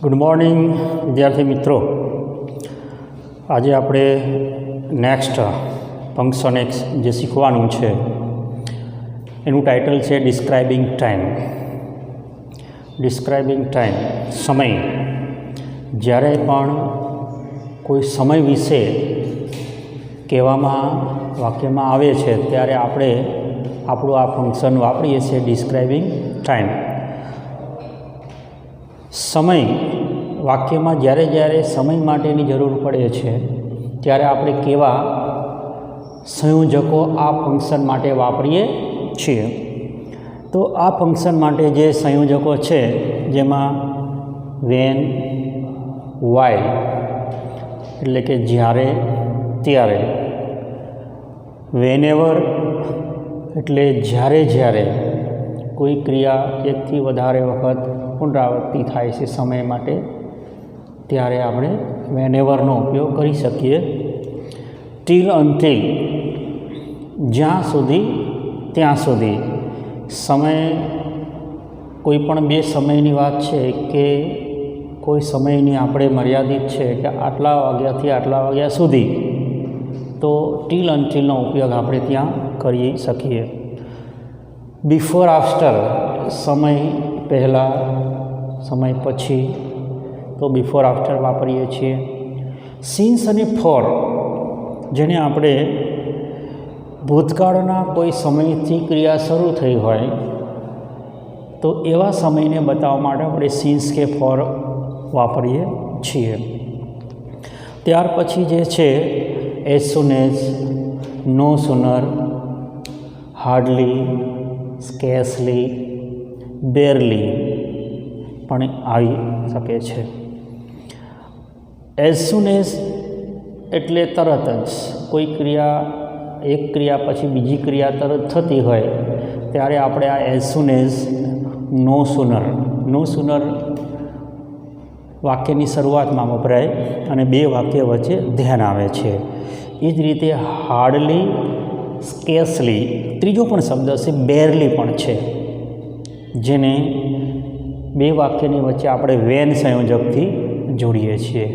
Good morning વિદ્યાર્થી મિત્રો. આજે આપણે નેક્સ્ટ ફંક્શન એક્સ જે શીખવાનું છે એનું ટાઇટલ છે ડિસ્ક્રાઇબિંગ ટાઈમ. ડિસ્ક્રાઇબિંગ ટાઈમ, સમય. જ્યારે પણ કોઈ સમય વિશે કહેવામાં વાક્યમાં આવે છે ત્યારે આપણે આપણું આ ફંક્શન વાપરીએ છીએ ડિસ્ક્રાઇબિંગ ટાઈમ. સમય વાક્યમાં જ્યારે સમય માટેની જરૂર પડે છે ત્યારે આપણે કેવા સંયોજકો આ ફંક્શન માટે વાપરીએ છીએ. તો આ ફંક્શન માટે જે સંયોજકો છે જેમાં વેન, વાઇલ એટલે કે જ્યારે, ત્યારે, વેનેવર એટલે જ્યારે કોઈ ક્રિયા એકથી વધારે વખત પુનરાવૃત્તિ થાય છે સમય માટે ત્યારે આપણે વેનેવરનો ઉપયોગ કરી શકીએ. ટીલ અનટિલ જ્યાં સુધી ત્યાં સુધી. સમય કોઈ પણ બે સમયની વાત છે કે કોઈ સમયની આપણે મર્યાદિત છે કે આટલા વાગ્યાથી આટલા વાગ્યા સુધી, તો ટીલ અનટિલનો ઉપયોગ આપણે ત્યાં કરી શકીએ. બિફોર આફ્ટર સમય પહેલાં, સમય પછી, તો બિફોર આફ્ટર વાપરીએ છીએ. સિન્સ અને ફોર જેને આપણે ભૂતકાળના કોઈ સમયથી ક્રિયા શરૂ થઈ હોય તો એવા સમયને બતાવવા માટે આપણે સિન્સ કે ફોર વાપરીએ છીએ. ત્યાર પછી જે છે એઝ સૂન એઝ, નો સૂનર, હાર્ડલી, સ્કેર્સલી, બેરલી પણ આવી શકે છે. એઝ સૂન એઝ એટલે તરત જ કોઈ ક્રિયા, એક ક્રિયા પછી બીજી ક્રિયા તરત થતી હોય ત્યારે આપણે આ એઝ સૂન એઝ, નો સૂનર વાક્યની શરૂઆતમાં વપરાય અને બે વાક્ય વચ્ચે ધ્યાન આવે છે. એ જ રીતે હાર્ડલી, સ્કેર્સલી, ત્રીજો પણ શબ્દ છે બેરલી પણ છે, જેને બે વાક્યની વચ્ચે આપણે વેન સંયોજકથી જોડીએ છીએ.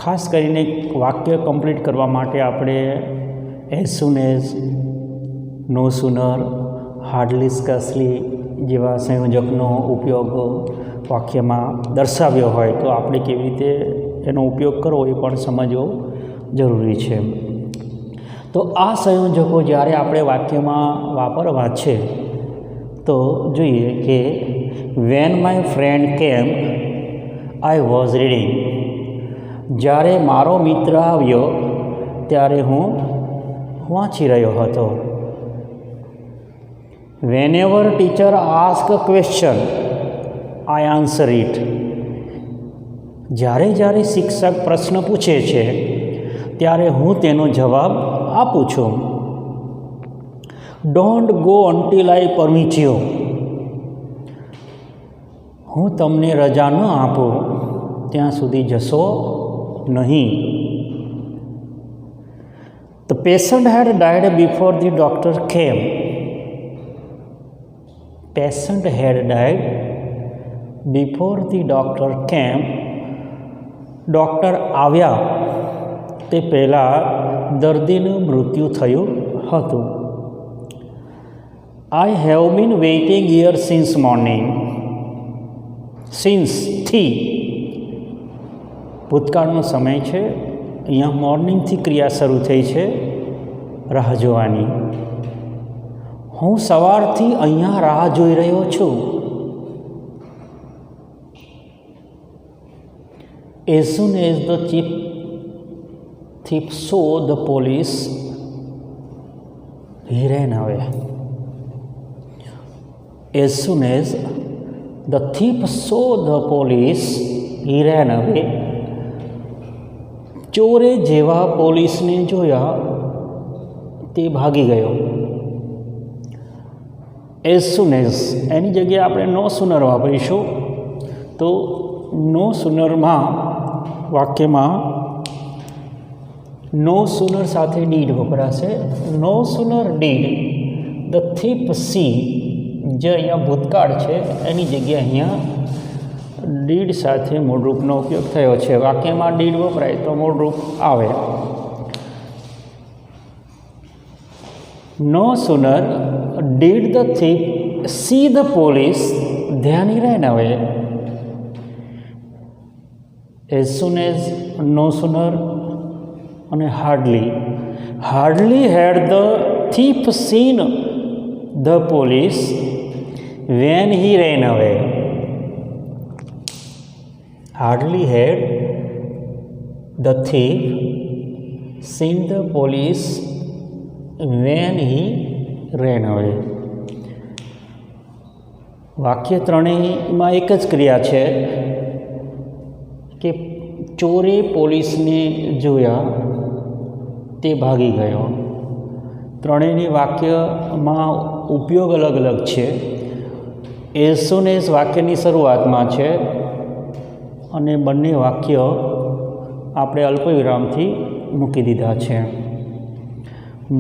ખાસ કરીને વાક્ય કમ્પ્લીટ કરવા માટે આપણે એઝ સૂન એઝ, નો સૂનર, હાર્ડલી, સ્કેર્સલી જેવા સંયોજકનો ઉપયોગ વાક્યમાં દર્શાવ્યો હોય તો આપણે કેવી રીતે એનો ઉપયોગ કરવો એ પણ સમજવો જરૂરી છે. તો આ સંયોજકો જ્યારે આપણે વાક્યમાં વાપરવા છે તો જોઈએ કે વેન માય ફ્રેન્ડ કેમ આઈ વોઝ રીડિંગ. જ્યારે મારો મિત્ર આવ્યો ત્યારે હું વાંચી રહ્યો હતો. વેનેવર teacher ask a question I answer it. જ્યારે શિક્ષક પ્રશ્ન પૂછે છે ત્યારે હું તેનો જવાબ આપું છું. Don't go until I permit you. હું તમને રજા ન આપું ત્યાં સુધી જશો નહીં. The patient had died before the doctor came. Patient had died before the doctor came. Doctor આવ્યા તે પહેલાં દર્દીનું મૃત્યુ થયું હતું. I have been waiting here since morning. સિન્સથી ભૂતકાળનો સમય છે, અહીંયા મોર્નિંગથી ક્રિયા શરૂ થઈ છે રાહ જોવાની. હું સવારથી અહીંયા રાહ જોઈ રહ્યો છું. As soon as the thief saw the police, he ran away. As soon as the thief saw the police, he ran away. ચોરે જેવા પોલીસને જોયા તે ભાગી ગયો. એઝ સૂન એઝ એની જગ્યાએ આપણે નો સૂનર વાપરીશું. તો નો સૂનરમાં વાક્યમાં નો સૂનર સાથે ડીડ વપરાશે. નો સૂનર ડીડ ધ થીફ સી, જે અહીંયા ભૂતકાળ છે એની જગ્યાએ અહીંયા ડીડ સાથે મૂળરૂપનો ઉપયોગ થયો છે. વાક્યમાં ડીડ વપરાય તો મૂળરૂપ આવે. No sooner did the thief see the police than he ran away. As soon as, no sooner અને hardly. Hardly had the thief seen the police when he ran away. Hardly had the thief seen the police when he ran away. વાક્ય ત્રણેયમાં એક જ ક્રિયા છે કે ચોરે પોલીસને જોયા તે ભાગી ગયો. ત્રણેયની વાક્યમાં ઉપયોગ અલગ અલગ છે. એઝ સૂન એઝ વાક્યની શરૂઆતમાં છે અને બંને વાક્ય આપણે અલ્પવિરામથી મૂકી દીધા છે.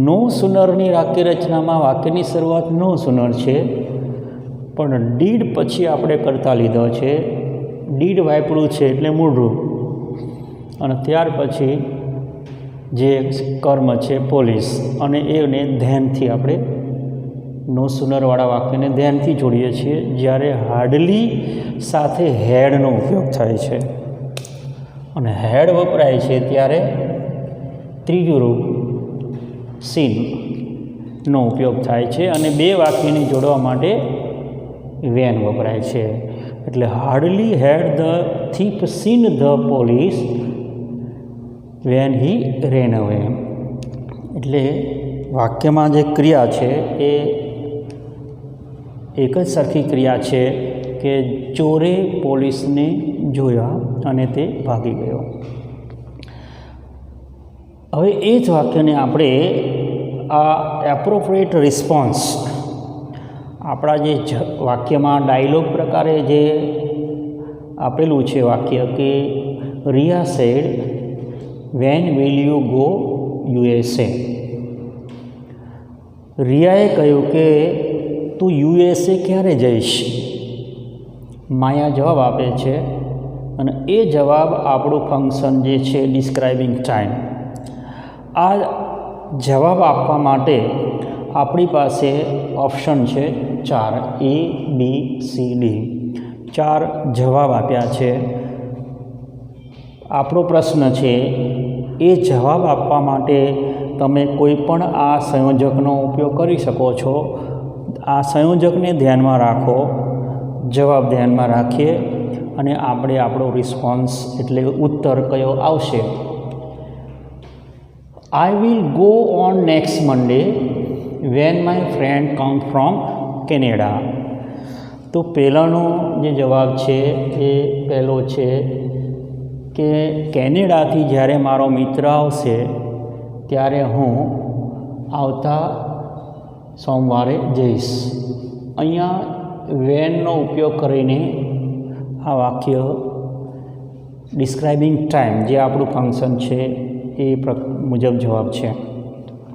નો સુનરની વાક્યરચનામાં વાક્યની શરૂઆત નો સુનર છે, પણ ડીડ પછી આપણે કરતા લીધો છે. ડીડ વાપર્યું છે એટલે મૂળરૂપ, અને ત્યાર પછી જે કર્મ છે પોલીસ, અને એને ધ્યાનથી આપણે નો સુનરવાળા વાક્યને ધ્યાનથી જોડીએ છીએ. જ્યારે હાર્ડલી સાથે હેડનો ઉપયોગ થાય છે અને હેડ વપરાય છે ત્યારે ત્રીજું રૂપ સીનનો ઉપયોગ થાય છે, અને બે વાક્યને જોડવા માટે વેન વપરાય છે. એટલે hardly had the thief seen the police when he ran away. એટલે વાક્યમાં જે ક્રિયા છે એ એક જ સરખી ક્રિયા છે કે ચોરે પોલીસને જોયા અને તે ભાગી ગયો. હવે એ જ વાક્યને આપણે આ એપ્રોપ્રિએટ રિસ્પોન્સ, આપણા જે વાક્યમાં ડાયલોગ પ્રકારે જે આપેલું છે વાક્ય કે Riya said when will you go USA. રિયાએ કહ્યું કે તું USA ક્યારે જઈશ. માયા જવાબ આપે છે અને એ જવાબ આપણું ફંક્શન જે છે ડિસ્ક્રાઇબિંગ ટાઈમ. આ જવાબ આપવા માટે આપણી પાસે ઓપ્શન છે 4, A, B, C, D. 4 જવાબ આપ્યા છે. આપણો પ્રશ્ન છે એ જવાબ આપવા માટે તમે કોઈ પણ આ સંયોજકનો ઉપયોગ કરી શકો છો. આ સંયોજકને ધ્યાનમાં રાખો, જવાબ ધ્યાનમાં રાખીએ અને આપણે આપણો રિસ્પોન્સ એટલે ઉત્તર કયો આવશે. I will go on next Monday when my friend come from Canada. તો પહેલાંનો જે જવાબ છે એ પહેલો છે કે કેનેડાથી જ્યારે મારો મિત્ર આવશે ત્યારે હું આવતા સોમવારે જઈશ. અહીંયા વેનનો ઉપયોગ કરીને આ વાક્ય ડિસ્ક્રાઇબિંગ ટાઈમ જે આપણું ફંક્શન છે એ મુજબ જવાબ છે.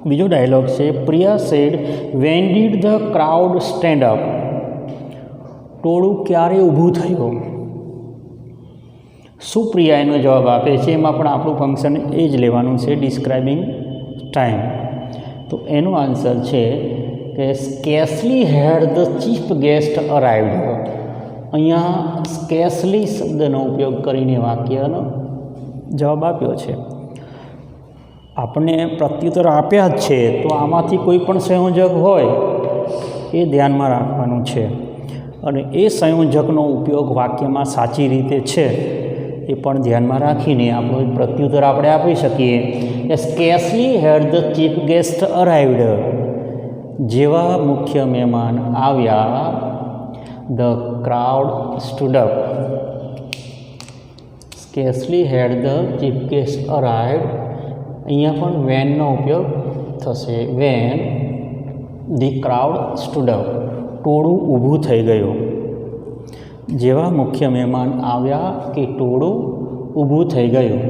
બીજો ડાયલોગ છે Priya said when did the crowd stand up. ટોળું ક્યારે ઊભું થયું. શું પ્રિયા એનો જવાબ આપે છે, એમાં પણ આપણું ફંક્શન એ જ લેવાનું છે ડિસ્ક્રાઇબિંગ ટાઈમ. તો એનો આન્સર છે કે scarcely had the chief guest arrived. અહીંયા સ્કેર્સલી શબ્દનો ઉપયોગ કરીને વાક્યનો જવાબ આપ્યો છે. આપણે પ્રત્યુત્તર આપ્યા જ છે તો આમાંથી કોઈ પણ સંયોજક હોય એ ધ્યાનમાં રાખવાનું છે, અને એ સંયોજકનો ઉપયોગ વાક્યમાં સાચી રીતે છે એ પણ ધ્યાનમાં રાખીને આપણું પ્રત્યુત્તર આપણે આપી શકીએ કે scarcely had the chief guest arrived. જેવા મુખ્ય મહેમાન આવ્યા the crowd stood up. Scarcely had the chief guest arrived. અહીંયા પણ વેનનો ઉપયોગ થશે. When the crowd stood up. ટોળું ઊભું થઈ ગયું. જેવા મુખ્ય મહેમાન આવ્યા કે ટોળું ઊભું થઈ ગયું.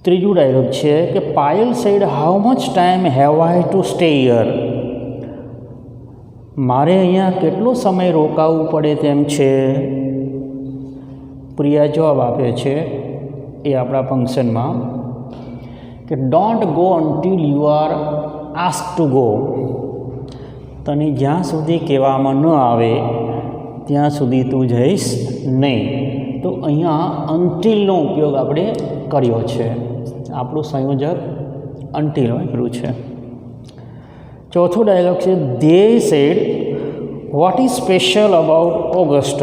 ત્રીજું ડાયલોગ છે કે Payal said how much time have I to stay here. મારે અહીંયા કેટલો સમય રોકાવું પડે તેમ છે? પ્રિયા જવાબ આપે છે એ આપણા ફંક્શનમાં કે don't go until you are ask to go. તને જ્યાં સુધી કહેવામાં ન આવે ત્યાં સુધી તું જઈશ નહીં. તો અહીંયા અન્ટિલનો ઉપયોગ આપણે કર્યો છે. આપણું સંયોજક અન્ટિલ વાપર્યું છે. ચોથો ડાયલોગ છે દે said what is special about August.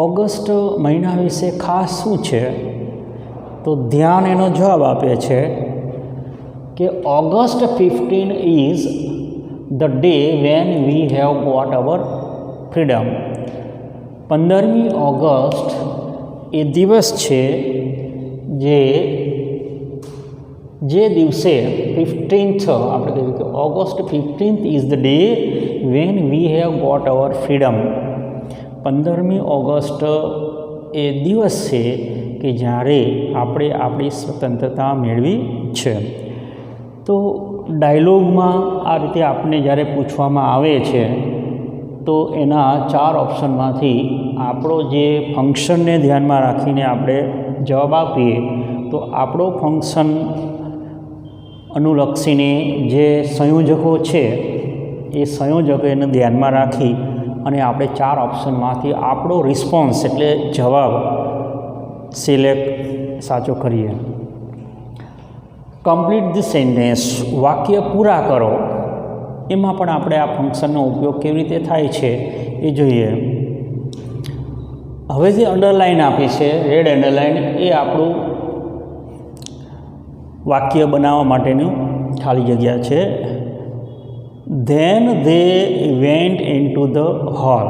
August મહિના વિશે ખાસ શું છે? તો ધ્યાન એનો જવાબ આપે છે કે August 15 is the day when we have got our freedom. 15મી ઓગસ્ટ એ દિવસ છે જે દિવસે 15th આપણે કહીએ કે August 15th is the day when we have got our freedom. 15મી ઓગસ્ટ એ દિવસ છે કે જ્યારે આપણે આપણી સ્વતંત્રતા મેળવી છે. તો ડાયલોગમાં આ રીતે આપણને જ્યારે પૂછવામાં આવે છે તો એના 4 ઓપ્શનમાંથી આપણો જે ફંક્શનને ધ્યાનમાં રાખીને આપણે જવાબ આપીએ તો આપણો ફંક્શન અનુલક્ષીને જે સંયોજકો છે એ સંયોજકોને ધ્યાનમાં રાખી અને આપણે 4 ઓપ્શનમાંથી આપણો રિસ્પોન્સ એટલે જવાબ સિલેક્ટ સાચો કરીએ. કમ્પ્લીટ ધ સેન્ટેન્સ, વાક્ય પૂરા કરો. એમાં પણ આપણે આ ફંક્શનનો ઉપયોગ કેવી રીતે થાય છે એ જોઈએ. હવે જે અંડરલાઇન આપી છે રેડ અંડરલાઇન એ આપણું વાક્ય બનાવવા માટેનું ખાલી જગ્યા છે. Then they went into the hall.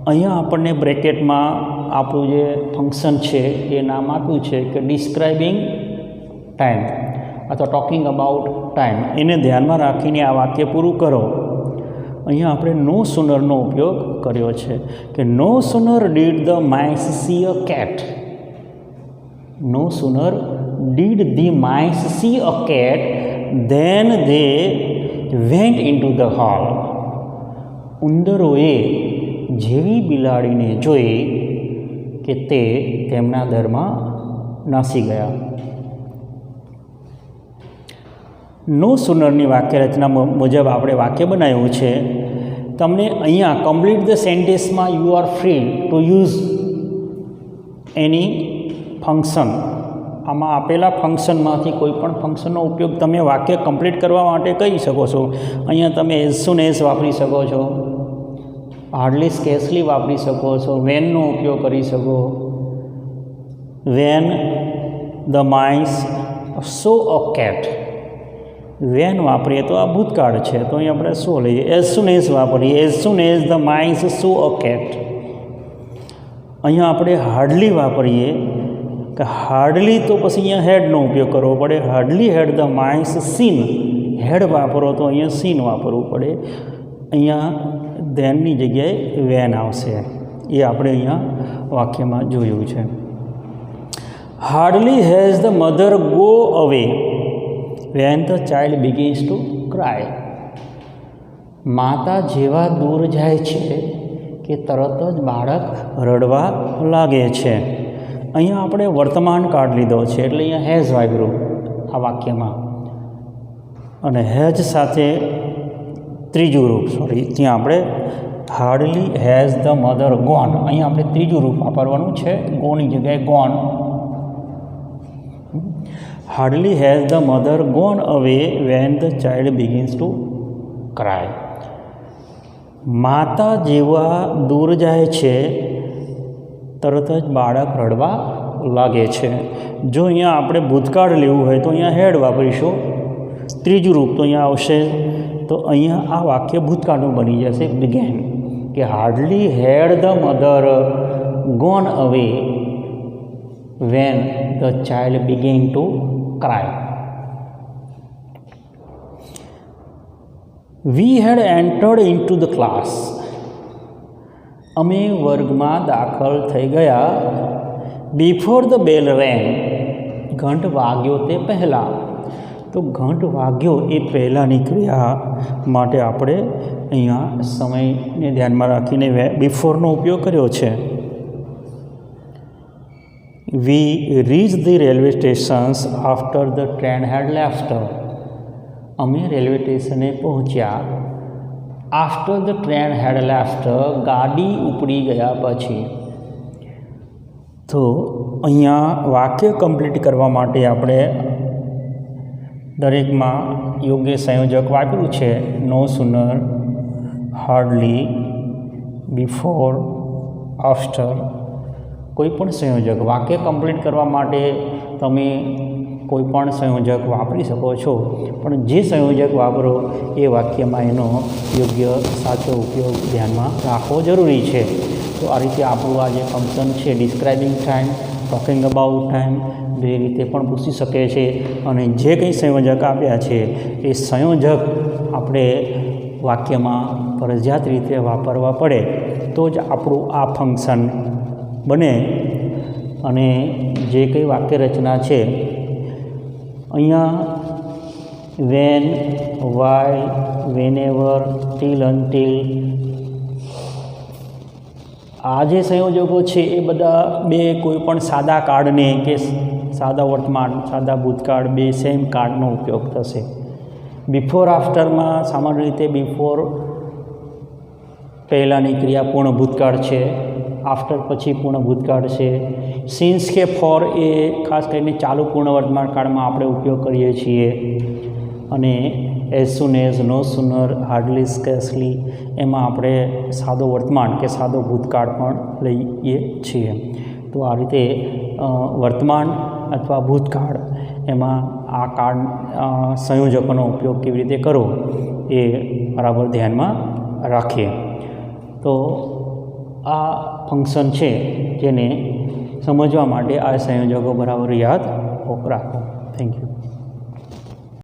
અહીંયા આપણને બ્રેકેટમાં આપણું જે ફંક્શન છે એ નામ આપ્યું છે કે ડિસ્ક્રાઇબિંગ ટાઈમ અથવા ટોકિંગ અબાઉટ ટાઈમ. એને ધ્યાનમાં રાખીને આ વાક્ય પૂરું કરો. અહીંયા આપણે નો સુનરનો ઉપયોગ કર્યો છે કે no sooner did the mice see a cat. No sooner did the mice see a cat then they went into the hole. ઉંદરોએ જેવી બિલાડીને જોઈ કે તે તેમના દરમાં નાસી ગયા. નો સુનરની વાક્યરચના મુજબ આપણે વાક્ય બનાવ્યું છે. તમને અહીંયા કમ્પ્લીટ ધ સેન્ટેન્સમાં you are free to use any function. આમાં આપેલા ફંક્શનમાંથી કોઈ પણ ફંક્શનનો ઉપયોગ તમે વાક્ય કમ્પ્લીટ કરવા માટે કરી શકો છો. અહીંયા તમે એઝ સુન એઝ વાપરી શકો છો, હાર્ડલી સ્કેર્સલી વાપરી શકો છો, વેનનો ઉપયોગ કરી શકો. When the mice saw a cat. When વાપરીએ તો આ ભૂતકાળ છે તો અહીં આપણે સો લઈએ. એઝ સુન એઝ વાપરીએ as soon as the mice saw a cat. અહીંયા આપણે હાર્ડલી વાપરીએ કે હાર્ડલી તો પછી અહીંયા હેડનો ઉપયોગ કરવો પડે. Hardly had the mice seen. Had વાપરો તો અહીંયા સીન વાપરવું પડે. અહીંયા ધેનની જગ્યાએ વેન આવશે. એ આપણે અહીંયા વાક્યમાં જોયું છે. Hardly has the mother go અવે when the child begins to cry. માતા જેવા દૂર જાય છે કે તરત જ બાળક રડવા લાગે છે. અહીંયા આપણે વર્તમાન કાળ લીધો છે એટલે અહીંયા હેઝ વાપર્યું આ વાક્યમાં. અને હેઝ સાથે ત્રીજું રૂપ ત્યાં આપણે hardly has the mother gone. અહીંયા આપણે ત્રીજું રૂપ વાપરવાનું છે, ગોની જગ્યાએ gone. Hardly has the mother gone away when the child begins to cry. માતા જેવા દૂર જાય છે તરત જ બાળક રડવા લાગે છે. જો અહીંયા આપણે ભૂતકાળ લેવું હોય તો અહીંયા હેડ વાપરીશું. ત્રીજું રૂપ તો અહીંયા આવશે. તો અહીંયા આ વાક્ય ભૂતકાળનું બની જશે બિગેન. કે hardly had the mother gone away when the child began to cry. We had entered into the class. અમે વર્ગમાં દાખલ થઈ ગયા. Before the bell rang. ઘંટ વાગ્યો તે પહેલાં. તો ઘંટ વાગ્યો એ પહેલાંની ક્રિયા માટે આપણે અહીંયા સમયને ધ્યાનમાં રાખીને બિફોરનો ઉપયોગ કર્યો છે. We reach the railway stations after the train had left. અમે રેલવે સ્ટેશને પહોંચ્યા after the train had left, ગાડી ઉપડી ગયા પછી. તો અહીંયા વાક્ય કમ્પ્લીટ કરવા માટે આપણે દરેકમાં યોગ્ય સંયોજક વાપર્યું છે. નો સુનર, હાર્ડલી, બિફોર, આફ્ટર. કોઈ પણ સંયોજક વાક્ય કમ્પ્લીટ કરવા માટે તમે કોઈ પણ સંયોજક વાપરી શકો છો, પણ જે સંયોજક વાપરો એ વાક્યમાં એનો યોગ્ય સાચો ઉપયોગ ધ્યાનમાં રાખવો જરૂરી છે. તો આ રીતે આપણું આ જે ફંક્શન છે describing time, talking about time, બે રીતે પણ પૂછી શકે છે. અને જે કંઈ સંયોજક આપ્યા છે એ સંયોજક આપણે વાક્યમાં ફરજિયાત રીતે વાપરવા પડે તો જ આપણું આ ફંક્શન બને. અને જે કંઈ વાક્ય રચના છે અહીંયા when, why, whenever, till, until, આ જે સંયોજકો છે એ બધા બે કોઈ પણ સાદા કાળને કે સાદા વર્તમાન, સાદા ભૂતકાળ બે સેમ કાળનો ઉપયોગ થશે. બિફોર આફ્ટરમાં સામાન્ય રીતે બિફોર પહેલાંની ક્રિયા પૂર્ણ ભૂતકાળ છે, આફ્ટર પછી પૂર્ણ ભૂતકાળ છે. સિન્સ કે ફોર એ ખાસ કરીને ચાલુ પૂર્ણ વર્તમાન કાળમાં આપણે ઉપયોગ કરીએ છીએ. અને એઝ સુન એઝ, નો સુનર, હાર્ડલી, સ્કેર્સલી એમાં આપણે સાદો વર્તમાન કે સાદો ભૂતકાળ પણ લઈએ છીએ. તો આ રીતે વર્તમાન અથવા ભૂતકાળ એમાં આ કાળ સંયોજકોનો ઉપયોગ કેવી રીતે કરવો એ બરાબર ધ્યાનમાં રાખીએ. તો આ ફંક્શન છે જેને સમજવા માટે આ સંયોજકો બરાબર યાદ રાખો. Thank you.